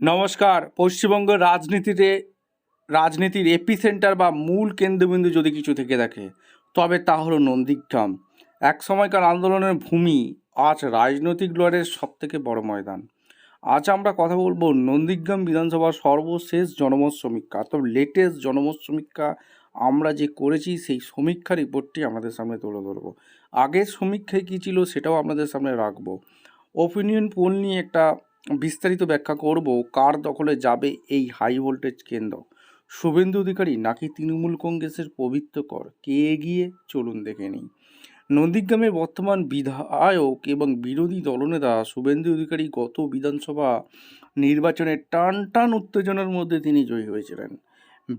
নমস্কার। পশ্চিমবঙ্গের রাজনীতির এপিসেন্টার বা মূল কেন্দ্রবিন্দু যদি কিছু থেকে থাকে তবে তা হলো নন্দীগ্রাম। এক সময়কার আন্দোলনের ভূমি, আজ রাজনৈতিক লড়াইয়ের সবথেকে বড় ময়দান। আজ আমরা কথা বলবো নন্দীগ্রাম বিধানসভার সর্বশেষ জনমত সমীক্ষা, অর্থাৎ লেটেস্ট জনমত সমীক্ষা আমরা যে করেছি সেই সমীক্ষা রিপোর্টটি আমাদের সামনে তুলে ধরবো। আগের সমীক্ষায় কী ছিল সেটাও আপনাদের সামনে রাখবো। ওপিনিয়ন পোল নিয়ে একটা বিস্তারিত ব্যাখ্যা করব। কার দখলে যাবে এই হাই ভোল্টেজ কেন্দ্র? শুভেন্দু অধিকারী নাকি তৃণমূল কংগ্রেসের পবিত্রকর? কে এগিয়ে? চলুন দেখে নিই। নন্দীগ্রামের বর্তমান বিধায়ক এবং বিরোধী দলনেতা শুভেন্দু অধিকারী গত বিধানসভা নির্বাচনে টান টান উত্তেজনার মধ্যে তিনি জয়ী হয়েছিলেন।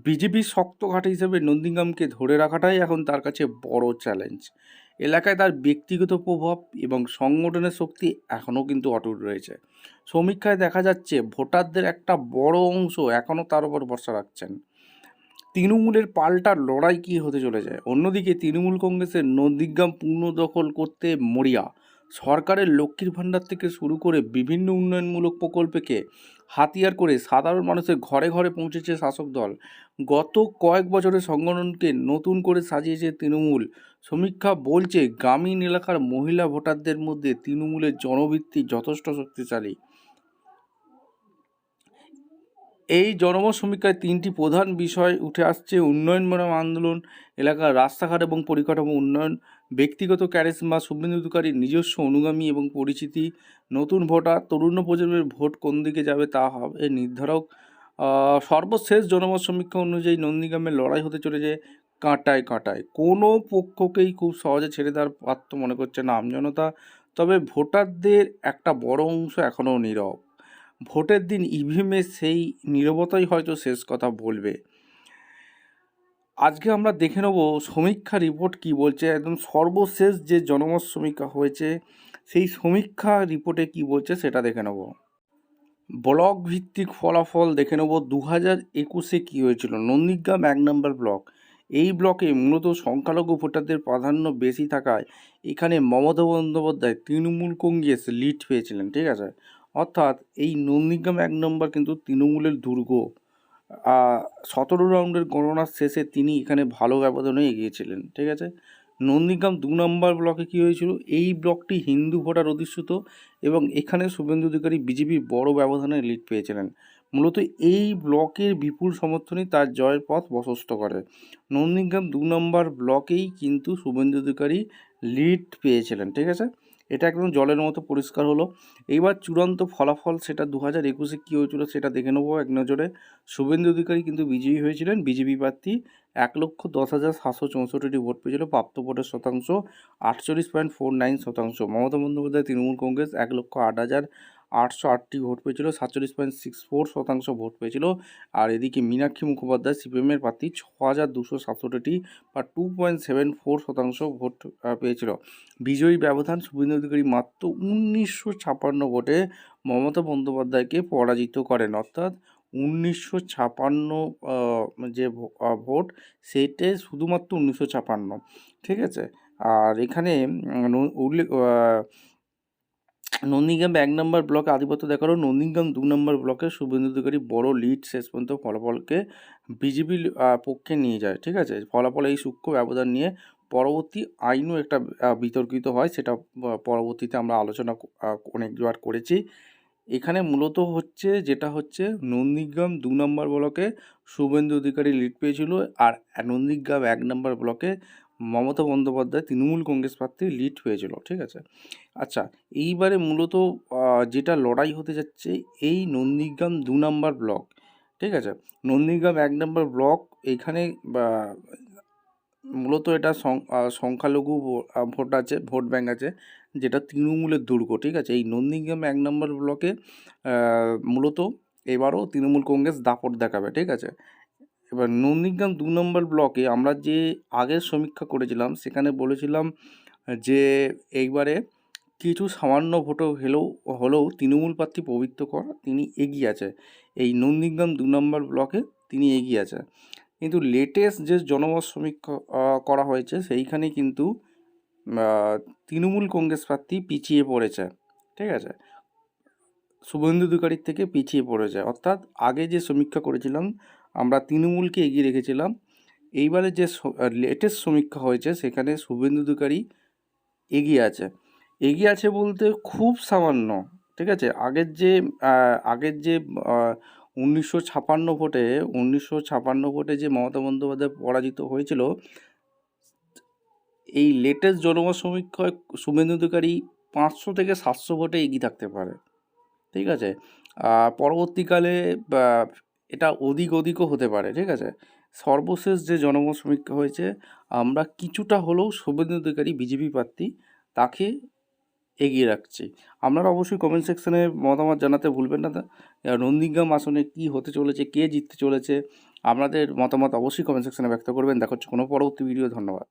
বিজেপির শক্ত ঘাঁটি হিসেবে নন্দীগ্রামকে ধরে রাখাটাই এখন তার কাছে বড় চ্যালেঞ্জ। এলাকায় তার ব্যক্তিগত প্রভাব এবং সংগঠনের শক্তি এখনও কিন্তু অটুট রয়েছে। সমীক্ষায় দেখা যাচ্ছে ভোটারদের একটা বড় অংশ এখনও তার উপর ভরসা রাখছেন। তৃণমূলের পাল্টা লড়াই কী হতে চলেছে? অন্যদিকে তৃণমূল কংগ্রেসের নন্দীগ্রাম পুনর্দখল করতে মরিয়া। সরকারের লক্ষ্মীর ভাণ্ডার থেকে শুরু করে বিভিন্ন উন্নয়নমূলক প্রকল্পকে হাতিয়ার করে সাধারণ মানুষের ঘরে ঘরে পৌঁছেছে শাসক দল। গত কয়েক বছরের সংগঠনকে নতুন করে সাজিয়েছে তৃণমূল। সমীক্ষা বলছে গ্রামীণ এলাকার মহিলা ভোটারদের মধ্যে তৃণমূলের জনভিত্তি যথেষ্ট শক্তিশালী। এই জনমত সমীক্ষায় তিনটি প্রধান বিষয় উঠে আসছে: উন্নয়নমূলক আন্দোলন, এলাকার রাস্তাঘাট এবং পরিকাঠামো উন্নয়ন, ব্যক্তিগত ক্যারিজমা, শুভেন্দু অধিকারীর নিজস্ব অনুগামী এবং পরিচিতি, নতুন ভোটার, তরুণ প্রজন্মের ভোট কোন দিকে যাবে তা হবে নির্ধারক। সর্বশেষ জনমত সমীক্ষা অনুযায়ী নন্দীগ্রামের লড়াই হতে চলেছে কাঁটায় কাঁটায়। কোনো পক্ষকেই খুব সহজে ছেড়ে দেওয়ার পাত্র মনে করছে না আমজনতা, তবে ভোটারদের একটা বড় অংশ এখনও নীরব। ভোটের দিন ইভিএমে সেই নীরবতাই হয়তো শেষ কথা বলবে। আজকে আমরা দেখে নেব সমীক্ষা রিপোর্ট কি বলছে। একদম সর্বশেষ যে জনমত সমীক্ষা হয়েছে সেই সমীক্ষা রিপোর্টে কি বলছে সেটা দেখে নেব। ব্লক ভিত্তিক ফলাফল দেখে নেব। 2021-এ কী হয়েছিল। নন্দীগ্রাম 1 নম্বর ব্লক। এই ব্লকে মূলত সংখ্যালঘু ভোটারদের প্রাধান্য বেশি থাকায় এখানে মমতা বন্দ্যোপাধ্যায় তৃণমূল কংগ্রেস লিড পেয়েছিলেন, ঠিক আছে। অর্থাৎ এই নন্দীগ্রাম 1 নম্বর কিন্তু তৃণমূলের দুর্গ। 17 রাউন্ডের গণনার শেষে তিনি এখানে ভালো ব্যবধানে এগিয়েছিলেন, ঠিক আছে। নন্দীগ্রাম 2 নম্বর ব্লকে কী হয়েছিল। এই ব্লকটি হিন্দু ভোটার অধ্যুষিত এবং এখানে শুভেন্দু অধিকারী বিজেপির বড় ব্যবধানে লিড পেয়েছিলেন। মূলত এই ব্লকের বিপুল সমর্থনই তার জয়ের পথ প্রশস্ত করে। নন্দীগ্রাম 2 নম্বর ব্লকেই কিন্তু শুভেন্দু অধিকারী লিড পেয়েছিলেন, ঠিক আছে। এটা একদম জলের মতো পরিষ্কার হলো। এইবার চূড়ান্ত ফলাফল সেটা 2021-এ কী হয়েছিল সেটা দেখে নেবো এক নজরে। শুভেন্দু অধিকারী কিন্তু বিজয়ী হয়েছিলেন। বিজেপি প্রার্থী 1,10,764টি ভোট পেয়েছিল। প্রাপ্ত ভোটের শতাংশ 48.49%। মমতা বন্দ্যোপাধ্যায় তৃণমূল কংগ্রেস 1,08,808টি ভোট পেয়েছিল, 47.64% ভোট পেয়েছিল। আর এদিকে মীনাক্ষী মুখোপাধ্যায় সিপিএমের প্রার্থী 6,267টি বা 2.74% ভোট পেয়েছিল। বিজয়ী ব্যবধান শুভেন্দু অধিকারী মাত্র 1956 ভোটে মমতা বন্দ্যোপাধ্যায়কে পরাজিত করেন। অর্থাৎ 1956 যে ভোট সেইটে শুধুমাত্র 1956, ঠিক আছে। আর এখানে উল্লেখ নন্দীগ্রাম 1 নম্বর ব্লকে আধিপত্য দেখালো। নন্দীগ্রাম 2 নম্বর ব্লকে শুভেন্দু অধিকারী বড় লিড শেষ পর্যন্ত ফলাফলকে বিজেপির পক্ষে নিয়ে যায়, ঠিক আছে। ফলাফল এই সূক্ষ্ম ব্যবধান নিয়ে পরবর্তী আইনও একটা বিতর্কিত হয়, সেটা পরবর্তীতে আমরা আলোচনা অনেকবার করেছি। এখানে মূলত যেটা হচ্ছে নন্দীগ্রাম 2 নম্বর ব্লকে শুভেন্দু অধিকারী লিড পেয়েছিল, আর নন্দীগ্রাম 1 নম্বর ব্লকে মমতা বন্দ্যোপাধ্যায় তৃণমূল কংগ্রেস প্রার্থী লিড পেয়েছিল, ঠিক আছে। আচ্ছা, এইবারে মূলত যেটা লড়াই হতে যাচ্ছে এই নন্দীগ্রাম 2 নম্বর ব্লক, ঠিক আছে। নন্দীগ্রাম 1 নম্বর ব্লক এখানে মূলত এটা সংখ্যালঘু ভোট ব্যাঙ্ক আছে, যেটা তৃণমূলের দুর্গ, ঠিক আছে। এই নন্দীগ্রাম 1 নম্বর ব্লকে মূলত এবারও তৃণমূল কংগ্রেস দাপট দেখাবে, ঠিক আছে। এবার নন্দীগ্রাম 2 নম্বর ব্লকে আমরা যে আগের সমীক্ষা করেছিলাম সেখানে বলেছিলাম যে এইবারে কিছু সামান্য ভোট হলেও তৃণমূল প্রার্থী পবিত্র কর তিনি এগিয়ে আছে। এই নন্দীগ্রাম 2 নম্বর ব্লকে তিনি এগিয়ে আছে। কিন্তু লেটেস্ট যে জনমত সমীক্ষা করা হয়েছে সেইখানে কিন্তু তৃণমূল কংগ্রেস প্রার্থী পিছিয়ে পড়েছে, ঠিক আছে। শুভেন্দু অধিকারীর থেকে পিছিয়ে পড়ে যায়। অর্থাৎ আগে যে সমীক্ষা করেছিলাম আমরা তৃণমূলকে এগিয়ে রেখেছিলাম, এইবারে যে লেটেস্ট সমীক্ষা হয়েছে সেখানে শুভেন্দু অধিকারী এগিয়ে আছে। এগিয়ে আছে বলতে খুব সামান্য, ঠিক আছে। আগের যে 1956 ভোটে যে মমতা বন্দ্যোপাধ্যায় পরাজিত হয়েছিল, এই লেটেস্ট জনমত সমীক্ষায় শুভেন্দু অধিকারী 500 থেকে 700 ভোটে এগিয়ে থাকতে পারে, ঠিক আছে। পরবর্তীকালে এটা ওদিকও হতে পারে, ঠিক আছে। সর্বশেষ যে জনমত সমীক্ষা হয়েছে আমরা কিছুটা হলেও শুভেন্দু অধিকারী বিজেপি প্রার্থী তাকে এগিয়ে রাখছি। আপনারা অবশ্যই কমেন্ট সেকশনে মতামত জানাতে ভুলবেন না। নন্দীগ্রাম আসনে কী হতে চলেছে, কে জিততে চলেছে, আপনাদের মতামত অবশ্যই কমেন্ট সেকশনে ব্যক্ত করবেন। দেখা হচ্ছে কোনো পরবর্তী ভিডিও। ধন্যবাদ।